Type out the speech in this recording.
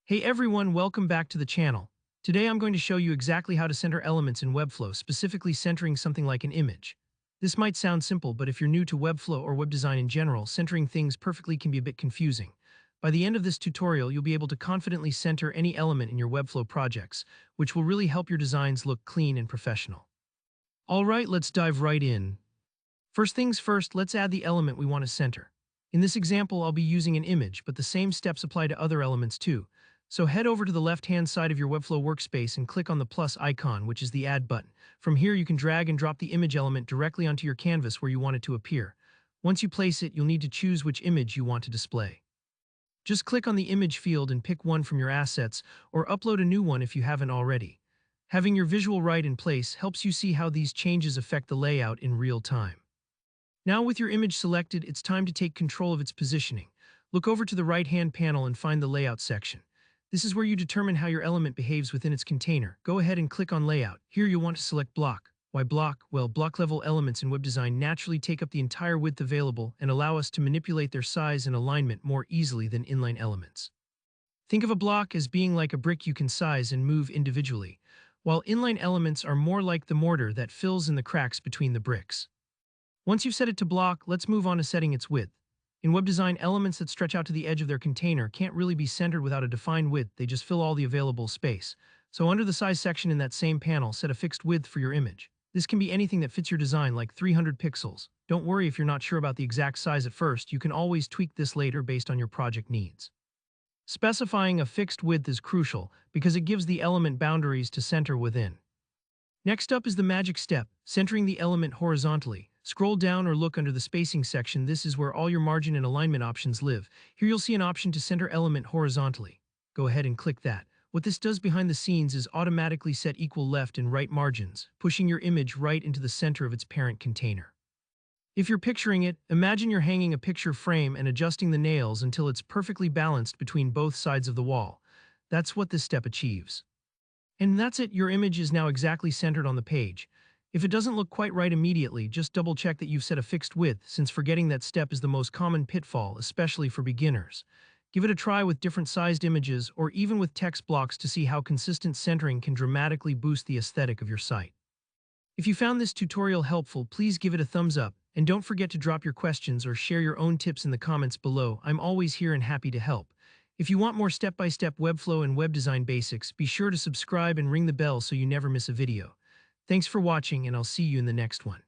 Hey everyone, welcome back to the channel. Today I'm going to show you exactly how to center elements in Webflow, specifically centering something like an image. This might sound simple, but if you're new to Webflow or web design in general, centering things perfectly can be a bit confusing. By the end of this tutorial, you'll be able to confidently center any element in your Webflow projects, which will really help your designs look clean and professional. Alright, let's dive right in. First things first, let's add the element we want to center. In this example, I'll be using an image, but the same steps apply to other elements too. So head over to the left-hand side of your Webflow workspace and click on the plus icon, which is the Add button. From here, you can drag and drop the image element directly onto your canvas where you want it to appear. Once you place it, you'll need to choose which image you want to display. Just click on the image field and pick one from your assets, or upload a new one if you haven't already. Having your visual right in place helps you see how these changes affect the layout in real time. Now with your image selected, it's time to take control of its positioning. Look over to the right-hand panel and find the Layout section. This is where you determine how your element behaves within its container. Go ahead and click on Layout. Here you'll want to select Block. Why block? Well, block-level elements in web design naturally take up the entire width available and allow us to manipulate their size and alignment more easily than inline elements. Think of a block as being like a brick you can size and move individually, while inline elements are more like the mortar that fills in the cracks between the bricks. Once you've set it to block, let's move on to setting its width. In web design, elements that stretch out to the edge of their container can't really be centered without a defined width, they just fill all the available space. So under the size section in that same panel, set a fixed width for your image. This can be anything that fits your design, like 300 pixels. Don't worry if you're not sure about the exact size at first, you can always tweak this later based on your project needs. Specifying a fixed width is crucial because it gives the element boundaries to center within. Next up is the magic step, centering the element horizontally. Scroll down or look under the spacing section. This is where all your margin and alignment options live. Here you'll see an option to center element horizontally. Go ahead and click that. What this does behind the scenes is automatically set equal left and right margins, pushing your image right into the center of its parent container. If you're picturing it, imagine you're hanging a picture frame and adjusting the nails until it's perfectly balanced between both sides of the wall. That's what this step achieves. And that's it, your image is now exactly centered on the page. If it doesn't look quite right immediately, just double check that you've set a fixed width, since forgetting that step is the most common pitfall, especially for beginners. Give it a try with different sized images or even with text blocks to see how consistent centering can dramatically boost the aesthetic of your site. If you found this tutorial helpful, please give it a thumbs up, and don't forget to drop your questions or share your own tips in the comments below. I'm always here and happy to help. If you want more step-by-step Webflow and web design basics, be sure to subscribe and ring the bell so you never miss a video. Thanks for watching, and I'll see you in the next one.